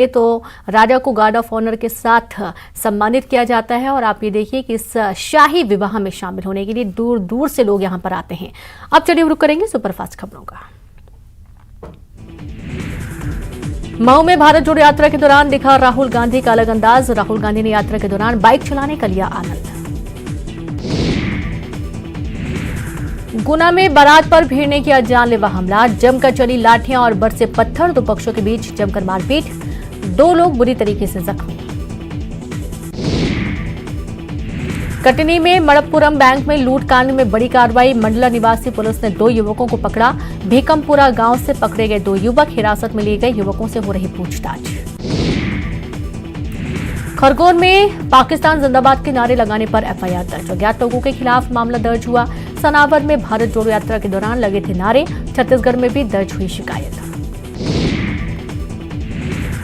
तो राजा को guard of honour के साथ सम्मानित किया जाता है और आप ये देखिए कि इस शाही विवाह में शामिल होने के लिए दूर दूर से लोग यहां पर आते हैं। अब चलिए रुक करेंगे सुपरफास्ट खबरों का। मऊ में भारत जोड़ो यात्रा के दौरान दिखा राहुल गांधी का अलग अंदाज। राहुल गांधी ने यात्रा के दौरान बाइक चलाने का लिया आनंद। गुना में बारात पर भीड़ ने किया जानलेवा हमला। जमकर चली लाठियां और बरसे पत्थर, दो पक्षों के बीच जमकर मारपीट, 2 लोग बुरी तरीके से जख्मी। कटनी में मणप्पुरम बैंक में लूट कांड में बड़ी कार्रवाई। मंडला निवासी पुलिस ने 2 युवकों को पकड़ा। भीकमपुरा गांव से पकड़े गए 2 युवक, हिरासत में लिए गए युवकों से हो रही पूछताछ। खरगोन में पाकिस्तान जिंदाबाद के नारे लगाने पर एफआईआर दर्ज। अज्ञात लोगों के खिलाफ मामला दर्ज हुआ। सनावर में भारत जोड़ो यात्रा के दौरान लगे थे नारे। छत्तीसगढ़ में भी दर्ज हुई शिकायत।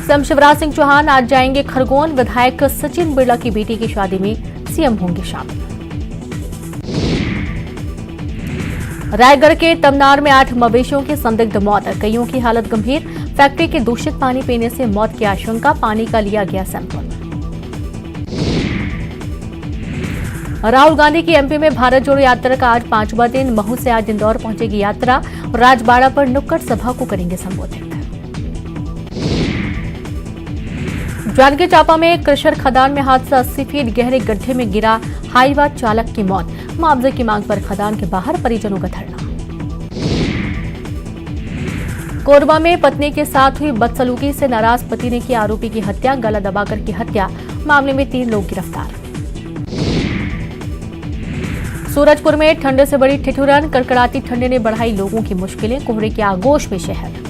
सीएम शिवराज सिंह चौहान आज जाएंगे खरगोन। विधायक सचिन बिरला की बेटी की शादी में सीएम होंगे शामिल। रायगढ़ के तमनार में 8 मवेशियों की संदिग्ध मौत, कईयों की हालत गंभीर। फैक्ट्री के दूषित पानी पीने से मौत की आशंका, पानी का लिया गया सैंपल। राहुल गांधी की एमपी में भारत जोड़ो यात्रा का आज 5वां दिन। महू से आज इंदौर पहुंचेगी यात्रा। राजबाड़ा पर नुक्कड़ सभा को करेंगे संबोधित। जांजगीर चांपा में क्रशर खदान में हादसा, 80 फीट गहरे गड्ढे में गिरा हाईवा चालक की मौत। मुआवजे की मांग पर खदान के बाहर परिजनों का धरना। कोरबा में पत्नी के साथ हुई बदसलूकी से नाराज पति ने की आरोपी की हत्या, गला दबाकर की हत्या। मामले में 3 लोग गिरफ्तार। सूरजपुर में ठंड से बड़ी ठिठुरन, कड़कड़ाती ठंड ने बढ़ाई लोगों की मुश्किलें। कोहरे के आगोश में शहर।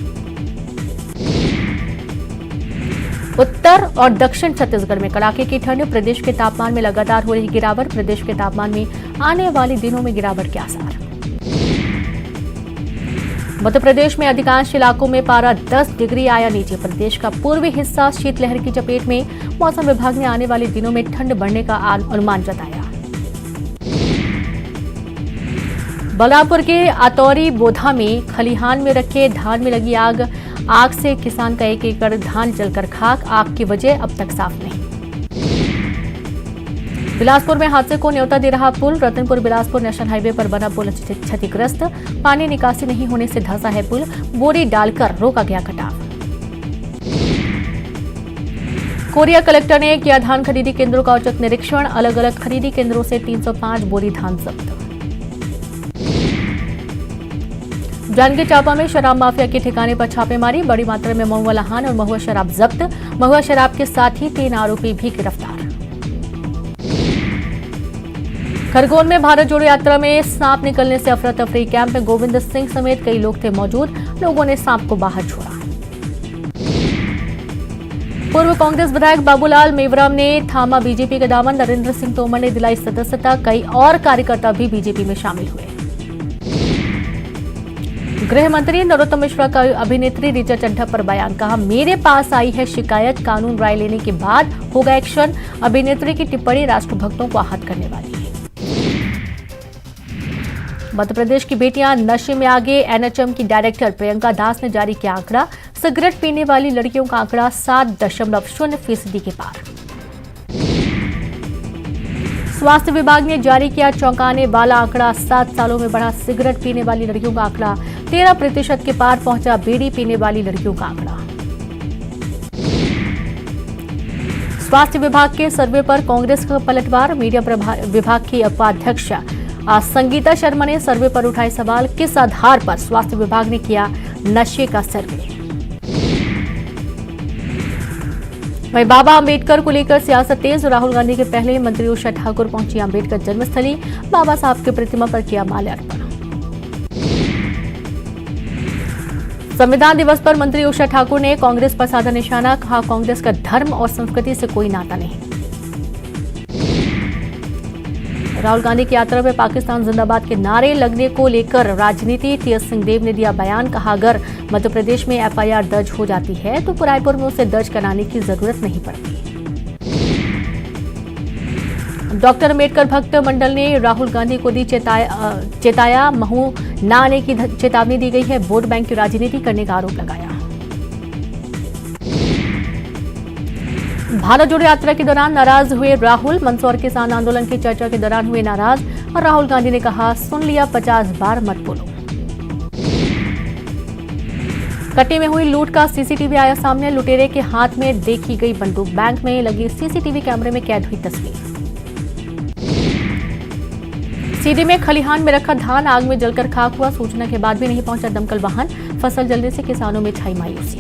उत्तर और दक्षिण छत्तीसगढ़ में कड़ाके की ठंड, प्रदेश के तापमान में लगातार हो रही गिरावट। प्रदेश के तापमान में आने वाले दिनों में गिरावट के आसार। मध्य प्रदेश में अधिकांश इलाकों में पारा 10 डिग्री आया नीचे। प्रदेश का पूर्वी हिस्सा शीतलहर की चपेट में। मौसम विभाग ने आने वाले दिनों में ठंड बढ़ने का अनुमान जताया। बलरामपुर के आतौरी बोधा में खलिहान में रखे धान में लगी आग। आग से किसान का 1 एकड़ धान जलकर खाक। आग की वजह अब तक साफ नहीं। बिलासपुर में हादसे को न्योता दे रहा पुल। रतनपुर बिलासपुर नेशनल हाईवे पर बना पुल क्षतिग्रस्त। पानी निकासी नहीं होने से धंसा है पुल। बोरी डालकर रोका गया कटाव। कोरिया कलेक्टर ने किया धान खरीदी केंद्रों का औचक निरीक्षण। अलग अलग खरीदी केंद्रों से 305 बोरी धान जब्त। जांजगीर चांपा में शराब माफिया के ठिकाने पर छापेमारी। बड़ी मात्रा में महुआ लहान और महुआ शराब जब्त। महुआ शराब के साथ ही 3 आरोपी भी गिरफ्तार। खरगोन में भारत जोड़ो यात्रा में सांप निकलने से अफरा तफरी। कैंप में गोविंद सिंह समेत कई लोग थे मौजूद। लोगों ने सांप को बाहर छोड़ा। पूर्व कांग्रेस विधायक बाबूलाल मेवराम ने थामा बीजेपी का दामन। नरेंद्र सिंह तोमर ने दिलाई सदस्यता। कई और कार्यकर्ता भी बीजेपी में शामिल हुए। गृह मंत्री नरोत्तम मिश्रा का अभिनेत्री ऋचा चड्ढा पर बयान, कहा मेरे पास आई है शिकायत, कानून राय लेने के बाद होगा एक्शन। अभिनेत्री की टिप्पणी राष्ट्रभक्तों को आहत करने वाली है। मध्य प्रदेश की बेटियां नशे में आगे। एनएचएम की डायरेक्टर प्रियंका दास ने जारी किया आंकड़ा। सिगरेट पीने वाली लड़कियों का आंकड़ा 7.0% के पार। स्वास्थ्य विभाग ने जारी किया चौंकाने वाला आंकड़ा। 7 सालों में बढ़ा सिगरेट पीने वाली लड़कियों का आंकड़ा। 13% के पार पहुंचा बीड़ी पीने वाली लड़कियों का आंकड़ा। स्वास्थ्य विभाग के सर्वे पर कांग्रेस का पलटवार। मीडिया विभाग की उपाध्यक्ष संगीता शर्मा ने सर्वे पर उठाए सवाल। किस आधार पर स्वास्थ्य विभाग ने किया नशे का सर्वे? वहीं बाबा अंबेडकर को लेकर सियासत तेज। राहुल गांधी के पहले मंत्री उषा ठाकुर पहुंची अंबेडकर जन्मस्थली। बाबा साहब की प्रतिमा पर किया माल्यार्पण। संविधान दिवस पर मंत्री उषा ठाकुर ने कांग्रेस पर साधा निशाना। कहा कांग्रेस का धर्म और संस्कृति से कोई नाता नहीं। राहुल गांधी की यात्रा में पाकिस्तान जिंदाबाद के नारे लगने को लेकर राजनीति। टीएस सिंहदेव ने दिया बयान। कहा अगर मध्य प्रदेश में एफआईआर दर्ज हो जाती है तो रायपुर में उसे दर्ज कराने की जरूरत नहीं पड़ती। डॉक्टर अम्बेडकर भक्त मंडल ने राहुल गांधी को दी चेताया। महू न आने की चेतावनी दी गई है। वोट बैंक की राजनीति करने का आरोप लगाया। भारत जोड़ो यात्रा के दौरान नाराज हुए राहुल। मंदसौर किसान आंदोलन की चर्चा के दौरान हुए नाराज और राहुल गांधी ने कहा, सुन लिया 50 बार मत बोलो। कटनी में हुई लूट का सीसीटीवी आया सामने। लुटेरे के हाथ में देखी गई बंदूक। बैंक में लगी सीसीटीवी कैमरे में कैद हुई तस्वीर। सीधी में खलिहान में रखा धान आग में जलकर खाक हुआ। सूचना के बाद भी नहीं पहुंचा दमकल वाहन। फसल जलने से किसानों में छाई मायूसी।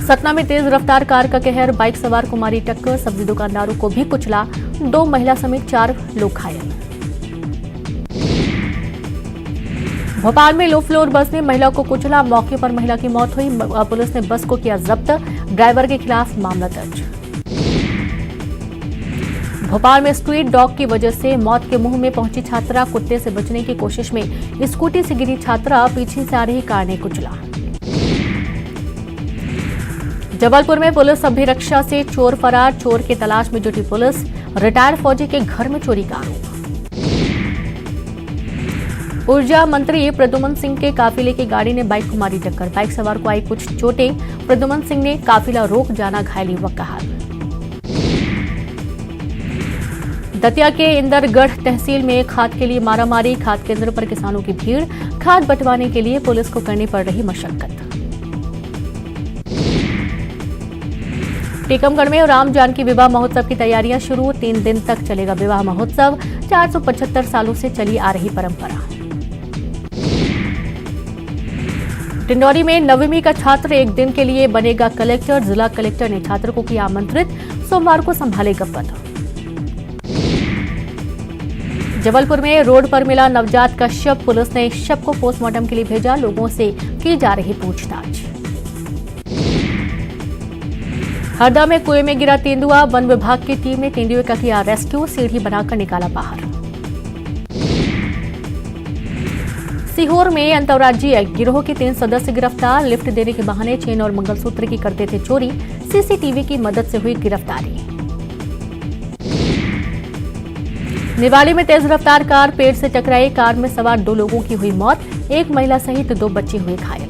सतना में तेज रफ्तार कार का कहर। बाइक सवार को मारी टक्कर। सब्जी दुकानदारों को भी कुचला। 2 महिला समेत 4 लोग घायल। भोपाल में लो फ्लोर बस ने महिला को कुचला। मौके पर महिला की मौत हुई। पुलिस ने बस को किया जब्त। ड्राइवर के खिलाफ मामला दर्ज। भोपाल में स्ट्रीट डॉग की वजह से मौत के मुंह में पहुंची छात्रा। कुत्ते से बचने की कोशिश में स्कूटी से गिरी छात्रा। पीछे से आ रही कार ने कुचला। जबलपुर में पुलिस अभिरक्षा से चोर फरार। चोर की तलाश में जुटी पुलिस। रिटायर्ड फौजी के घर में चोरी का आरोप। ऊर्जा मंत्री प्रद्युम्न सिंह के काफिले की गाड़ी ने बाइक को मारी टक्कर। बाइक सवार को आई कुछ चोटें। प्रद्युम्न सिंह ने काफिला रोक जाना घायल युवक का हाल। दतिया के इंदरगढ़ तहसील में खाद के लिए मारामारी। खाद केंद्र पर किसानों की भीड़। खाद बंटवाने के लिए पुलिस को करनी पड़ रही मशक्कत। टीकमगढ़ में राम जानकी विवाह महोत्सव की तैयारियां शुरू। 3 दिन तक चलेगा विवाह महोत्सव। 475 सालों से चली आ रही परंपरा। डिंडौरी में 9वीं का छात्र 1 दिन के लिए बनेगा कलेक्टर। जिला कलेक्टर ने छात्र को किया आमंत्रित। सोमवार को संभालेगा पद। जबलपुर में रोड पर मिला नवजात का शव। पुलिस ने शव को पोस्टमार्टम के लिए भेजा। लोगों से की जा रही पूछताछ। हरदा में कुएं में गिरा तेंदुआ। वन विभाग की टीम ने तेंदुए का किया रेस्क्यू। सीढ़ी बनाकर निकाला बाहर। सीहोर में अंतर्राज्यीय गिरोह के 3 सदस्य गिरफ्तार। लिफ्ट देने के बहाने चेन और मंगलसूत्र की करते थे चोरी। सीसीटीवी की मदद से हुई गिरफ्तारी। निवाड़ी में तेज रफ्तार कार पेड़ से टकराई। कार में सवार 2 लोगों की हुई मौत। 1 महिला सहित 2 बच्चे हुए घायल।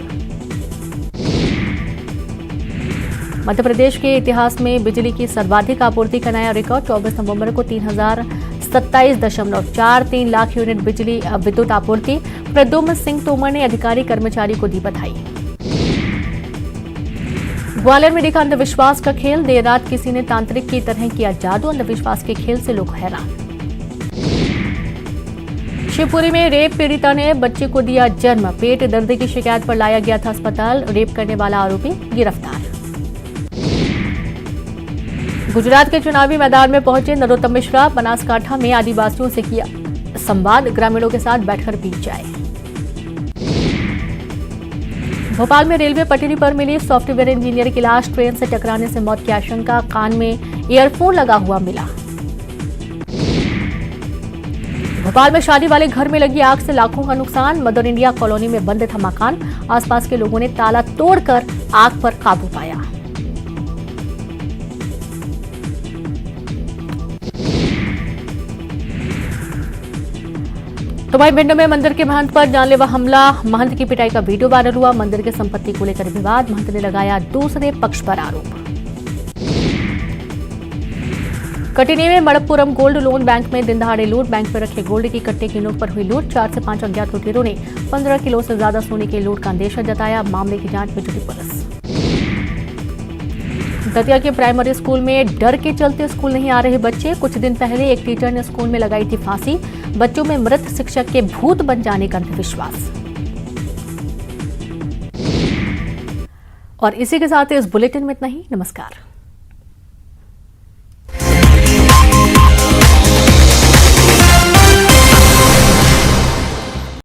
मध्य प्रदेश के इतिहास में बिजली की सर्वाधिक आपूर्ति का नया रिकॉर्ड। 24 नवंबर को 3027.43 लाख यूनिट बिजली विद्युत आपूर्ति। प्रद्युम्न सिंह तोमर ने अधिकारी कर्मचारी को दी बधाई। ग्वालियर में दिखा अंधविश्वास का खेल। देर रात किसी ने तांत्रिक की तरह किया जादू। अंधविश्वास के खेल से लोग हैरान। शिवपुरी में रेप पीड़िता ने बच्चे को दिया जन्म। पेट दर्द की शिकायत पर लाया गया था अस्पताल। रेप करने वाला आरोपी गिरफ्तार। गुजरात के चुनावी मैदान में पहुंचे नरोत्तम मिश्रा। बनासकांठा में आदिवासियों से किया संवाद। ग्रामीणों के साथ बैठकर पी चाय। भोपाल में रेलवे पटरी पर मिली सॉफ्टवेयर इंजीनियर की लाश। ट्रेन से टकराने से मौत की आशंका। कान में ईयरफोन लगा हुआ मिला। भोपाल में शादी वाले घर में लगी आग से लाखों का नुकसान। मदर इंडिया कॉलोनी में बंद था मकान। आसपास के लोगों ने ताला तोड़कर आग पर काबू पाया। तो भाई भिंड में मंदिर के महंत पर जानलेवा हमला। महंत की पिटाई का वीडियो वायरल हुआ। मंदिर की संपत्ति को लेकर विवाद। महंत ने लगाया दूसरे पक्ष पर आरोप। कटनी में मणप्पुरम गोल्ड लोन बैंक में दिन दहाड़े लूट। बैंक में रखे गोल्ड की कट्टे की नोट पर हुई लूट। 4 से 5 अज्ञात लुटेरों ने 15 किलो से ज्यादा सोने के लूट का अंदेशा जताया। मामले की जांच में जुटी पुलिस। दतिया के प्राइमरी स्कूल में डर के चलते स्कूल नहीं आ रहे बच्चे। कुछ दिन पहले एक टीचर ने स्कूल में लगाई थी फांसी। बच्चों में मृत शिक्षक के भूत बन जाने का अंधविश्वास। और इसी के साथ इस बुलेटिन में इतना ही। नमस्कार।